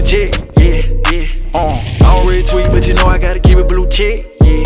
check, yeah, yeah. I don't retweet, but you know I gotta keep it blue check, yeah.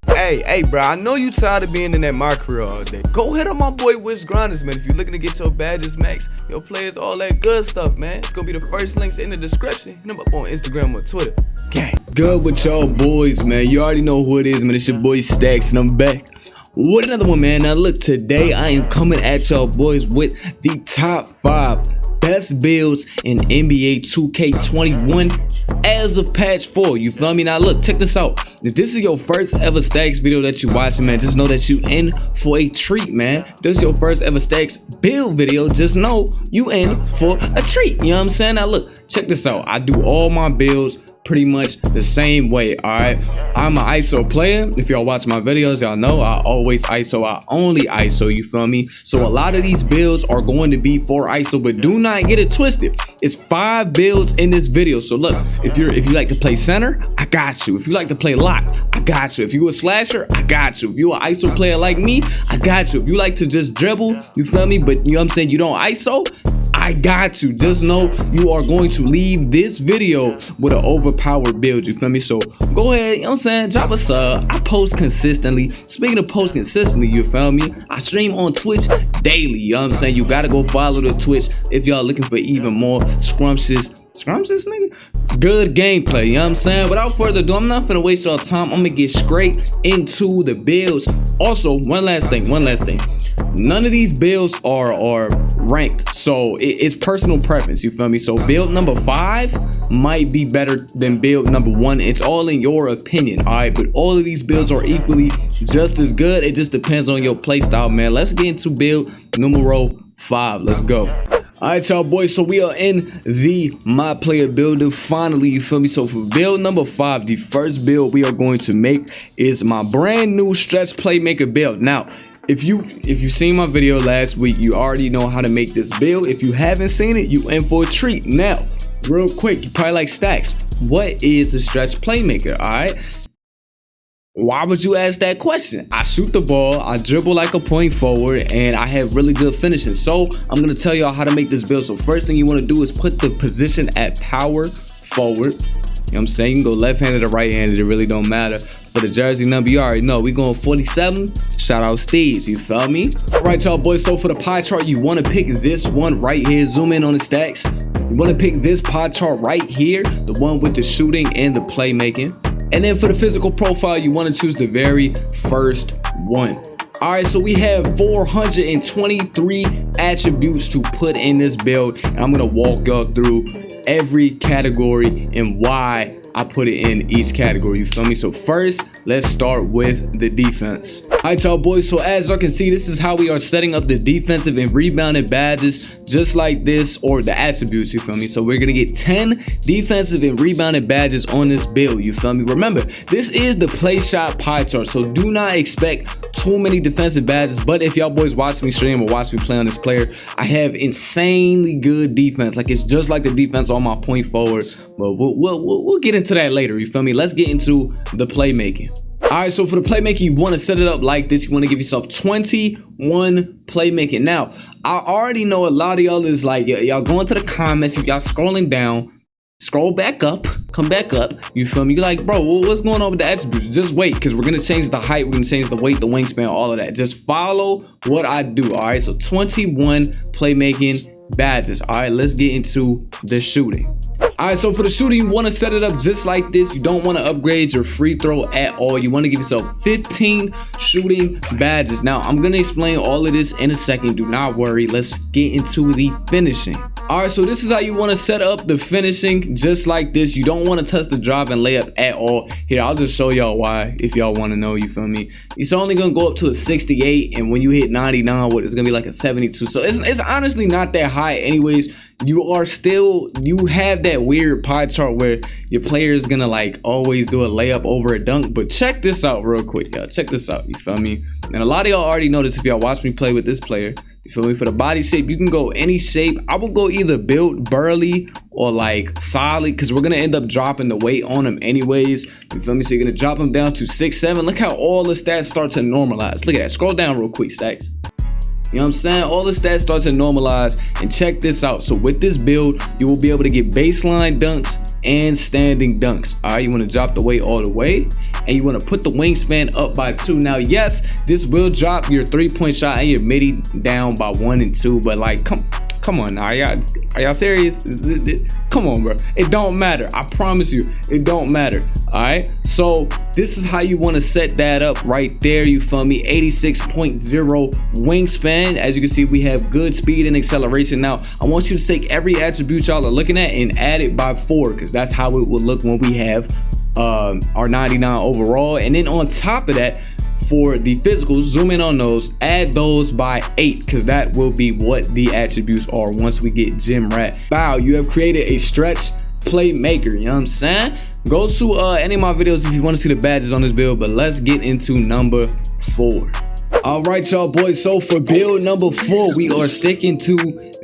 Hey, bro, I know you tired of being in that my career all day. Go hit up my boy Wish Grinders, man. If you're looking to get your badges max, your players, all that good stuff, man. It's gonna be the first links in the description. Hit them up on Instagram or Twitter. Gang. Good with y'all boys, man. You already know who it is, man. It's your boy Stax, and I'm back with another one, man. Now look, today I am coming at y'all boys with the top 5 best builds in NBA 2K21 as of patch 4, you feel me? Now look, check this out. If this is your first ever Stax video that you watching, man, just know that you in for a treat, man. If this is your first ever Stax build video, just know you in for a treat, you know what I'm saying? Now look, check this out. I do all my builds pretty much the same way, all right? I'm an ISO player. If y'all watch my videos, y'all know I always ISO. I only ISO, you feel me? So a lot of these builds are going to be for ISO, but do not get it twisted. It's 5 builds in this video. So look, if you like to play center, I got you. If you like to play lock, I got you. If you a slasher, I got you. If you an ISO player like me, I got you. If you like to just dribble, you feel me? But you know what I'm saying, you don't ISO, I got you. Just know you are going to leave this video with an overpowered build, you feel me? So go ahead, you know what I'm saying, drop a sub. I post consistently. Speaking of post consistently, you feel me, I stream on Twitch daily, you know what I'm saying? You gotta go follow the Twitch if y'all looking for even more scrumptious nigga, good gameplay, you know what I'm saying? Without further ado, I'm not finna waste y'all time. I'm gonna get straight into the builds. Also, one last thing, none of these builds are ranked, so it's personal preference, you feel me? So build number 5 might be better than build number 1. It's all in your opinion, all right? But all of these builds are equally just as good. It just depends on your play style, man. Let's get into build numero 5. Let's go. Alright, y'all boys, so we are in the my player builder finally, you feel me? So for build number 5, the first build we are going to make is my brand new stretch playmaker build. Now, if you seen my video last week, you already know how to make this build. If you haven't seen it, you in for a treat. Now, real quick, you probably like, Stax, what is a stretch playmaker? Alright, why would you ask that question? I shoot the ball, I dribble like a point forward, and I have really good finishing. So I'm gonna tell y'all how to make this build. So first thing you want to do is put the position at power forward. You know what I'm saying? You can go left-handed or right-handed, it really don't matter. For the jersey number, you already know, we going 47. Shout out Steves, you feel me? Alright, y'all boys, so for the pie chart, you want to pick this one right here. Zoom in on the Stacks. You want to pick this pie chart right here, the one with the shooting and the playmaking. And then for the physical profile, you want to choose the very first one. Alright, so we have 423 attributes to put in this build, and I'm going to walk y'all through every category and why I put it in each category, you feel me? So first, let's start with the defense. Alright, y'all boys, so as y'all can see, this is how we are setting up the defensive and rebounding badges, just like this, or the attributes, you feel me? So we're gonna get 10 defensive and rebounding badges on this build, you feel me? Remember, this is the play shot pie chart, so do not expect too many defensive badges. But if y'all boys watch me stream or watch me play on this player, I have insanely good defense. Like, it's just like the defense on my point forward, but we'll get into that later, you feel me? Let's get into the playmaking. Alright, so for the playmaking, you want to set it up like this. You want to give yourself 21 playmaking. Now, I already know a lot of y'all is like, y'all going to the comments, if y'all scrolling down, scroll back up, come back up, you feel me? You're like, bro, what's going on with the attributes? Just wait, because we're going to change the height, we're going to change the weight, the wingspan, all of that. Just follow what I do, alright? So 21 playmaking badges. Alright, let's get into the shooting. Alright, so for the shooting, you want to set it up just like this. You don't want to upgrade your free throw at all. You want to give yourself 15 shooting badges. Now, I'm going to explain all of this in a second. Do not worry. Let's get into the finishing. Alright, so this is how you want to set up the finishing, just like this. You don't want to touch the drive and layup at all. Here, I'll just show y'all why, if y'all want to know, you feel me? It's only going to go up to a 68, and when you hit 99, it's going to be like a 72. So it's honestly not that high anyways. You have that weird pie chart where your player is gonna like always do a layup over a dunk. But check this out real quick, y'all. Check this out, you feel me? And a lot of y'all already know this if y'all watch me play with this player. You feel me? For the body shape, you can go any shape. I will go either built burly or like solid, because we're gonna end up dropping the weight on him anyways. You feel me? So you're gonna drop him down to 6'7". Look how all the stats start to normalize. Look at that. Scroll down real quick, Stax. You know what I'm saying? All the stats start to normalize, and check this out. So with this build, you will be able to get baseline dunks and standing dunks. All right, you want to drop the weight all the way, and you want to put the wingspan up by 2. Now, yes, this will drop your 3-point shot and your midi down by 1 and 2, but like, come on now, are y'all serious? Come on, bro. It don't matter. I promise you, it don't matter. All right. So this is how you want to set that up right there. You feel me? 86.0 wingspan. As you can see, we have good speed and acceleration. Now, I want you to take every attribute y'all are looking at and add it by 4, because that's how it will look when we have our 99 overall. And then on top of that, for the physicals, zoom in on those, add those by 8, because that will be what the attributes are once we get gym rat. Wow, you have created a stretch playmaker. You know what I'm saying? Go to any of my videos if you want to see the badges on this build, but let's get into number 4. All right, y'all boys, so for build number 4, we are sticking to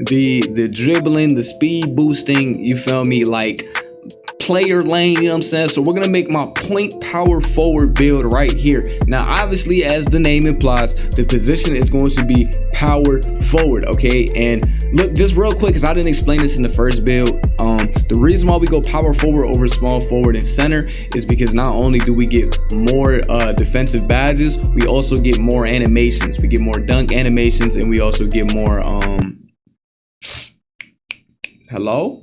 the dribbling, the speed boosting, you feel me, like player lane, you know what I'm saying? So we're gonna make my point power forward build right here. Now, obviously, as the name implies, the position is going to be power forward, okay? And look, just real quick, because I didn't explain this in the first build, the reason why we go power forward over small forward and center is because not only do we get more defensive badges, we also get more animations. We get more dunk animations, and we also get more hello.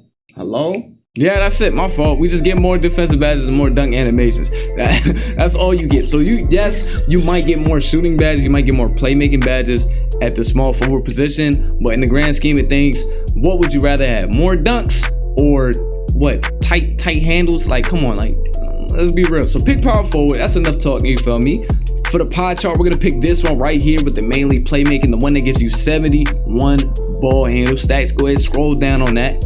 Yeah, that's it. My fault. We just get more defensive badges and more dunk animations. That's all you get. So yes, you might get more shooting badges. You might get more playmaking badges at the small forward position. But in the grand scheme of things, what would you rather have? More dunks or what? Tight handles? Like, come on, like, let's be real. So pick power forward. That's enough talking. You feel me? For the pie chart, we're gonna pick this one right here with the mainly playmaking, the one that gives you 71 ball handle. Stax, go ahead, scroll down on that.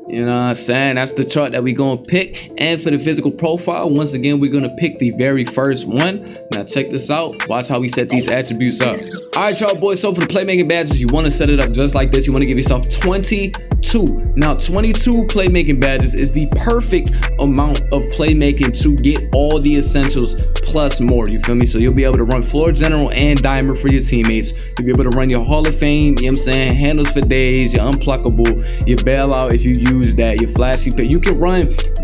You know what I'm saying? That's the chart that we're gonna pick. And for the physical profile, once again, we're gonna pick the very first one. Now check this out. Watch how we set these attributes up. All right, y'all boys, so for the playmaking badges, you want to set it up just like this. You want to give yourself 22. Now 22 playmaking badges is the perfect amount of playmaking to get all the essentials plus more. You feel me? So you'll be able to run floor general and dimer for your teammates. You'll be able to run your Hall of Fame, you know what I'm saying, handles for days, your unpluckable, your bailout if you use that, your flashy pick. You can run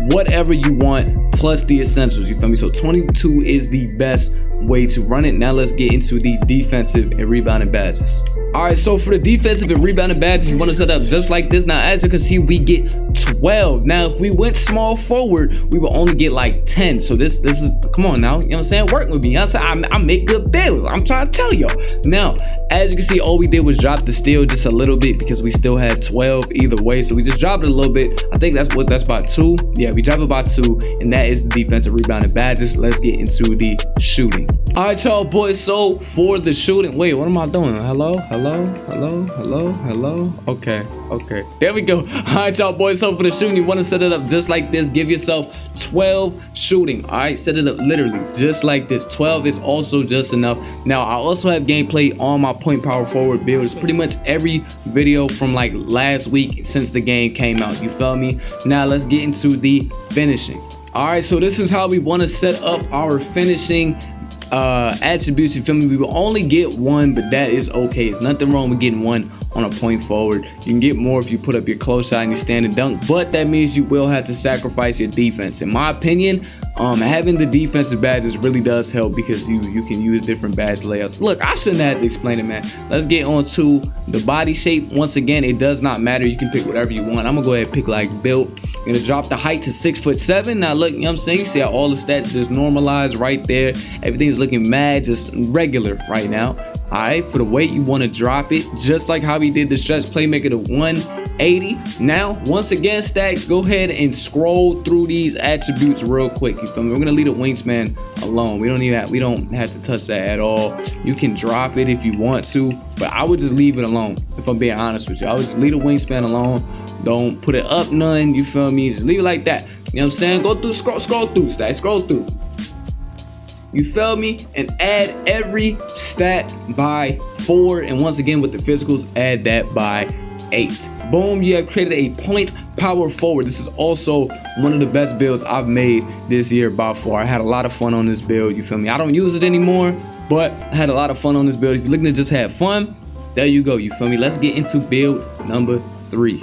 whatever you want plus the essentials. You feel me? So 22 is the best way to run it. Now let's get into the defensive and rebounding badges. All right, so for the defensive and rebounding badges, you want to set up just like this. Now, as you can see, we get 12. Now, if we went small forward, we will only get like 10. So this is, come on now, you know what I'm saying? Work with me. You know what I'm saying? I make good builds. I'm trying to tell y'all. Now, as you can see, all we did was drop the steal just a little bit because we still had 12 either way. So we just dropped it a little bit. I think that's about 2. Yeah, we dropped it by 2, and that is the defensive rebounding badges. Let's get into the shooting. All right, y'all boys, so for the shooting, wait, what am I doing? Hello. Okay, there we go. All right, y'all boys, so for the shooting, you want to set it up just like this. Give yourself 12 shooting. All right, set it up literally just like this. 12 is also just enough. Now, I also have gameplay on my point power forward build. It's pretty much every video from like last week since the game came out. You feel me? Now let's get into the finishing. All right, so this is how we want to set up our finishing attributes. You feel me? We will only get 1, but that is okay. There's nothing wrong with getting 1 on a point forward. You can get more if you put up your close shot and your standing dunk, but that means you will have to sacrifice your defense. In my opinion, having the defensive badges really does help because you can use different badge layouts. Look, I shouldn't have to explain it, man. Let's get on to the body shape. Once again, it does not matter. You can pick whatever you want. I'm gonna go ahead and pick like built. I'm gonna drop the height to 6'7". Now look, you know what I'm saying? You see how all the stats just normalized right there. Everything's looking mad, just regular right now. All right, for the weight, you want to drop it just like how we did the stretch playmaker to 180. Now, once again, Stax, go ahead and scroll through these attributes real quick. You feel me? We're gonna leave the wingspan alone. We don't have to touch that at all. You can drop it if you want to, but I would just leave it alone. If I'm being honest with you, I would just leave the wingspan alone. Don't put it up none. You feel me? Just leave it like that. You know what I'm saying? Go through, scroll through, Stax. Scroll through. You feel me? And add every stat by 4. And once again, with the physicals, add that by 8. Boom, you have created a point power forward. This is also one of the best builds I've made this year by far. I had a lot of fun on this build. You feel me? I don't use it anymore, but I had a lot of fun on this build. If you're looking to just have fun, there you go, you feel me? Let's get into build number 3.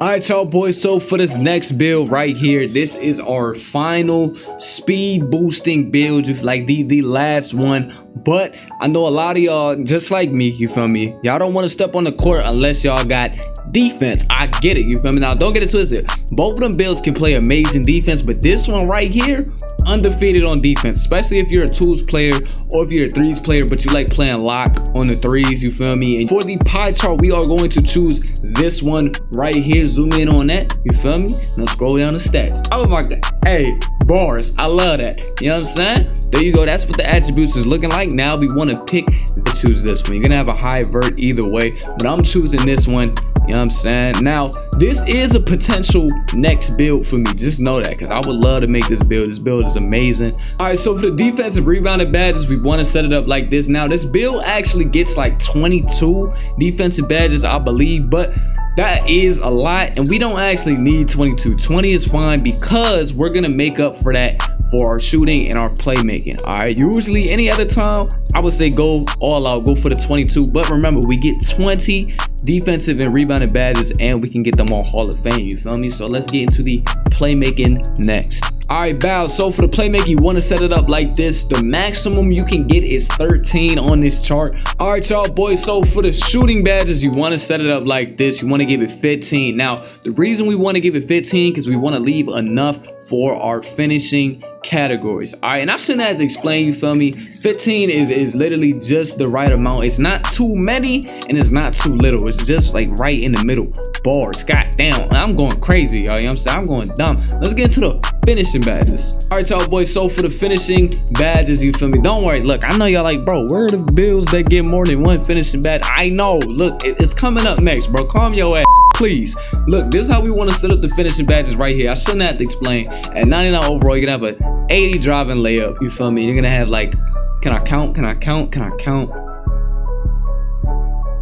Alright, y'all boys, so for this next build right here, this is our final speed boosting build, just like the last one. But I know a lot of y'all, just like me, you feel me, y'all don't want to step on the court unless y'all got defense. I get it, you feel me? Now don't get it twisted, both of them builds can play amazing defense, but this one right here, undefeated on defense, especially if you're a twos player or if you're a threes player but you like playing lock on the threes, you feel me? And for the pie chart, we are going to choose this one right here. Zoom in on that, you feel me? Now scroll down the stats. Oh my god, hey, bars, I love that, you know what I'm saying? There you go, that's what the attributes is looking like. Now we want to pick to choose this one. You're gonna have a high vert either way, but I'm choosing this one. You know what I'm saying? Now, this is a potential next build for me. Just know that, because I would love to make this build. This build is amazing. All right, so for the defensive rebounded badges, we want to set it up like this. Now, this build actually gets like 22 defensive badges, I believe, but that is a lot, and we don't actually need 22. 20 is fine because we're going to make up for that for our shooting and our playmaking. All right, usually any other time, I would say go all out, go for the 22. But remember, we get 20 defensive and rebounded badges, and we can get them on Hall of Fame, you feel me? So let's get into the playmaking next. All right, Bow, so for the playmaking, you want to set it up like this. The maximum you can get is 13 on this chart. All right, y'all boys, so for the shooting badges, you want to set it up like this. You want to give it 15. Now, the reason we want to give it 15 because we want to leave enough for our finishing categories. All right, and I shouldn't have to explain, you feel me? 15 is literally just the right amount. It's not too many and it's not too little. It's just like right in the middle. Bars, goddamn, I'm going crazy, y'all. You know what I'm saying? I'm going dumb. Let's get into the finishing badges. All right, y'all boys, so for the finishing badges, you feel me? Don't worry, look, I know y'all like, bro, where are the builds that get more than one finishing badge? I know, look, it's coming up next, bro. Calm your ass, please. Look, this is how we want to set up the finishing badges right here. I shouldn't have to explain. At 99 overall, you're gonna have a 80 driving layup, you feel me? You're gonna have like, can I count?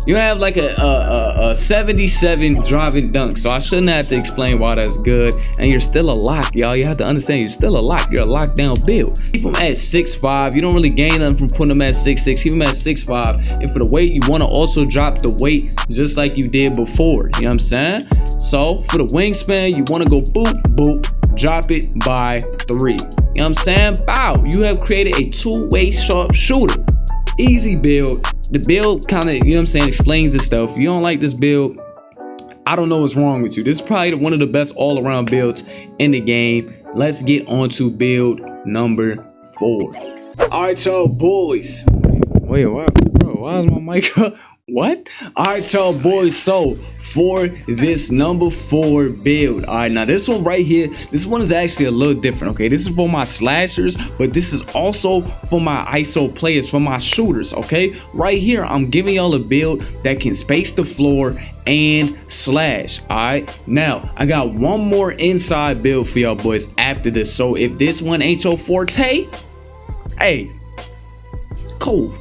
You have like a 77 driving dunk, so I shouldn't have to explain why that's good. And you're still a lock, y'all. You have to understand, you're still a lock. You're a lockdown build. Keep them at 6'5". You don't really gain nothing from putting them at 6'6". Keep them at 6'5". And for the weight, you want to also drop the weight just like you did before. You know what I'm saying? So for the wingspan, you want to go boop, boop, drop it by 3. You know what I'm saying? Bow, you have created a two-way sharp shooter. Easy build. The build kind of, you know what I'm saying, explains itself. If you don't like this build, I don't know what's wrong with you. This is probably one of the best all-around builds in the game. Let's get on to build number 4. All right, y'all boys. Wait, what? Bro, why is my mic up? What? All right, y'all boys, so for this number 4 build, all right, now this one right here, this one is actually a little different. Okay, this is for my slashers, but this is also for my ISO players, for my shooters. Okay, right here I'm giving y'all a build that can space the floor and slash. All right, now I got one more inside build for y'all boys after this, so if this one ain't your forte, hey, cool.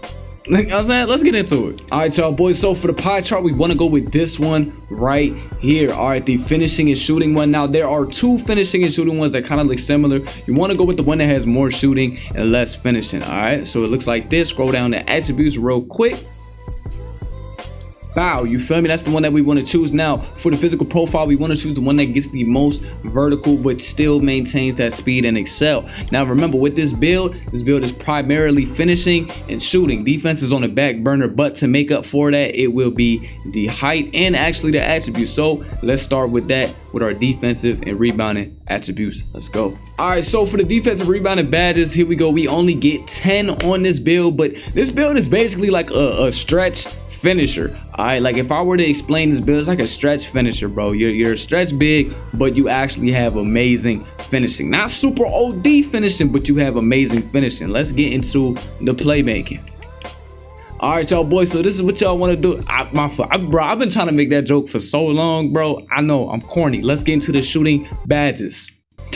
You know what I'm saying? Let's get into it. All right, y'all boys, so for the pie chart, we want to go with this one right here. All right, the finishing and shooting one. Now there are 2 finishing and shooting ones that kind of look similar. You want to go with the one that has more shooting and less finishing. All right, so it looks like this. Scroll down to attributes real quick. Bow, you feel me? That's the one that we want to choose. Now for the physical profile, we want to choose the one that gets the most vertical but still maintains that speed and excel. Now remember, with this build is primarily finishing and shooting. Defense is on the back burner, but to make up for that, it will be the height and actually the attributes. So let's start with that, with our defensive and rebounding attributes. Let's go. All right, so for the defensive rebounding badges, here we go. We only get 10 on this build, but this build is basically like a stretch finisher. All right, like if I were to explain this build, it's like a stretch finisher, bro. You're a stretch big, but you actually have amazing finishing. Not super OD finishing, but you have amazing finishing. Let's get into the playmaking. All right, y'all boys, so this is what y'all want to do. Bro, I've been trying to make that joke for so long, bro. I know I'm corny. Let's get into the shooting badges.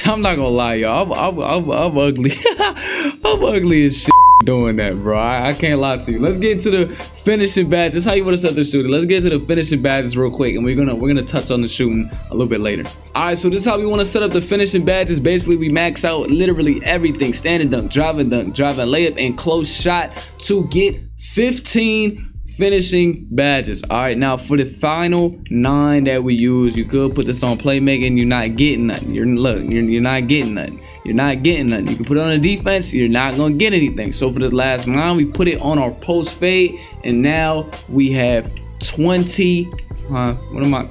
I'm not gonna lie, y'all. I'm ugly. I'm ugly as shit. doing that, bro. I can't lie to you. Let's get into the finishing badges. This is how you want to set the shooting. Let's get into the finishing badges real quick, and we're gonna touch on the shooting a little bit later. All right, so this is how we want to set up the finishing badges. Basically, we max out literally everything: standing dunk, driving layup, and close shot to get 15 finishing badges. All right, now for the final 9 that we use, you could put this on Playmaker and you're not getting nothing. You're not getting nothing. You're not getting nothing. You can put it on the defense, you're not gonna get anything. So for this last 9, we put it on our post fade, and now we have 20. What am I?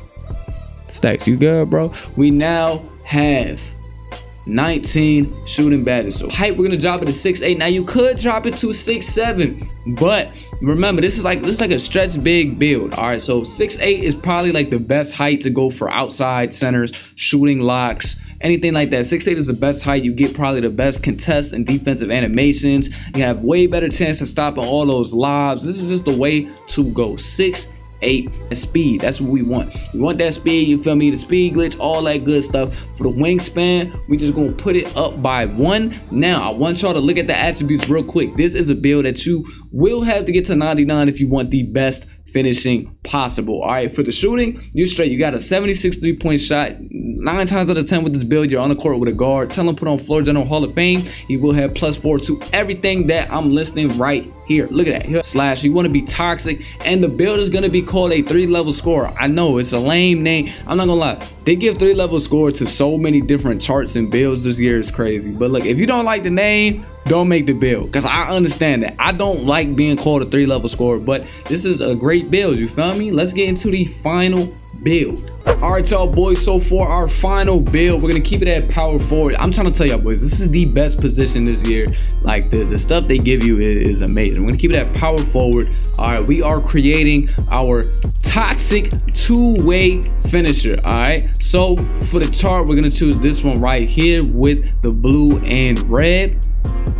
Stax, you good, bro? We now have 19 shooting badges. So height, we're gonna drop it to 6'8". Now you could drop it to 6'7", but remember, this is like a stretch big build. All right, so 6'8" is probably like the best height to go for outside centers, shooting locks, anything like that. 6'8" is the best height. You get probably the best contests and defensive animations. You have way better chance of stopping all those lobs. This is just the way to go. 6'8" speed, that's what we want. We want that speed, you feel me? The speed glitch, all that good stuff. For the wingspan, we just gonna put it up by 1. Now I want y'all to look at the attributes real quick. This is a build that you will have to get to 99 if you want the best finishing possible. All right, for the shooting, you're straight. You got a 76 3-point shot. 9 times out of 10 with this build, you're on the court with a guard. Tell him put on Floor General Hall of Fame. He will have +4 to everything that I'm listing right here. Look at that. Here, slash, you want to be toxic, and the build is going to be called a 3-level scorer. I know it's a lame name. I'm not gonna lie, they give 3-level score to so many different charts and builds this year. Is crazy. But look, if you don't like the name, don't make the build, because I understand that. I don't like being called a 3-level scorer, but this is a great build, you feel me? Let's get into the final build. All right, y'all boys, so for our final build, we're gonna keep it at power forward. I'm trying to tell y'all boys, this is the best position this year. Like the stuff they give you is amazing. We're gonna keep it at power forward. All right, we are creating our toxic 2-way finisher. All right, so for the chart, we're gonna choose this one right here with the blue and red.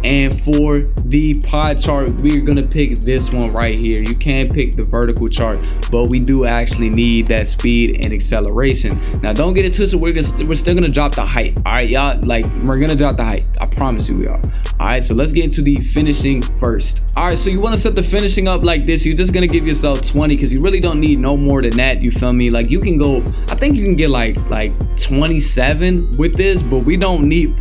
And for the pie chart, we're gonna pick this one right here. You can pick the vertical chart, but we do actually need that speed and acceleration. Now don't get it twisted, we're still gonna drop the height. All right, y'all, like, we're gonna drop the height. I promise you we are. All right, so let's get into the finishing first. All right, so you wanna set the finishing up like this. You're just gonna give yourself 20, because you really don't need no more than that, you feel me? Like, you can go, I think you can get like 27 with this, but we don't need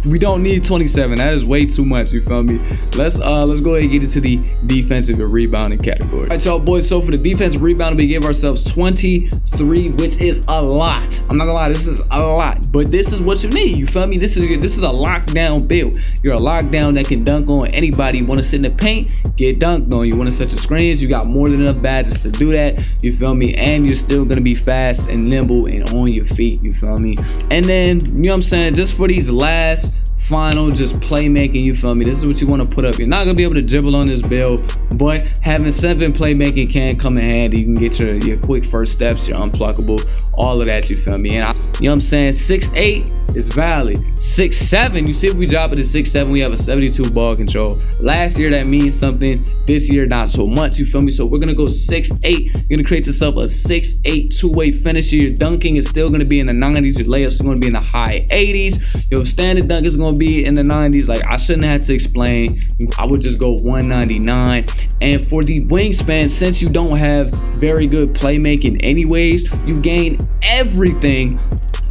27. That is way too much, you feel me? Let's go ahead and get into the defensive and rebounding category. All right, y'all boys, so for the defensive rebounding, we give ourselves 23, which is a lot. I'm not gonna lie, this is a lot, but this is what you need, you feel me? This is a lockdown build. You're a lockdown that can dunk on anybody. You want to sit in the paint, get dunked on. You want to set your screens, you got more than enough badges to do that, you feel me? And you're still gonna be fast and nimble and on your feet, you feel me? And then, you know what I'm saying, just for these last final, just playmaking, you feel me? This is what you want to put up. You're not gonna be able to dribble on this build, but having 7 playmaking can come in handy. You can get your quick first steps, your unpluckable, all of that, you feel me? And you know what I'm saying, 6'8" is valid. 6'7", you see, if we drop it to 6'7", we have a 72 ball control. Last year that means something, this year not so much, you feel me? So we're gonna go 6'8". You're gonna create yourself a 6'8" 2-way finisher. Your dunking is still gonna be in the 90s. Your layups are gonna be in the high 80s. Your standing dunk is gonna be in the 90s. Like, I shouldn't have to explain. I would just go 199. And for the wingspan, since you don't have very good playmaking anyways, you gain everything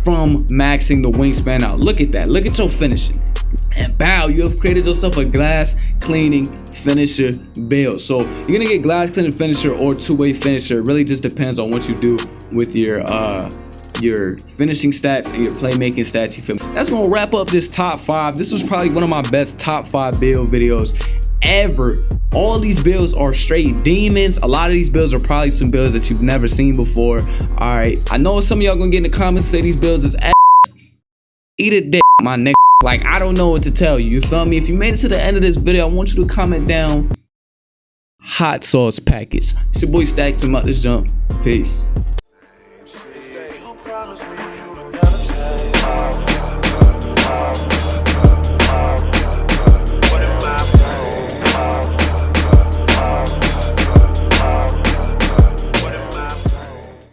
from maxing the wingspan out. Look at that. Look at your finishing. And bow, you have created yourself a glass cleaning finisher build. So you're gonna get glass cleaning finisher or 2-way finisher. It really just depends on what you do with your finishing stats and your playmaking stats, you feel me? That's gonna wrap up this top 5. This was probably one of my best top 5 build videos ever. All these builds are straight demons. A lot of these builds are probably some builds that you've never seen before. All right, I know some of y'all gonna get in the comments say these builds is ass. Eat a dick, my nigga. Like, I don't know what to tell you, you feel me? If you made it to the end of this video, I want you to comment down hot sauce packets. It's your boy Stax, I'm out this jump. Peace.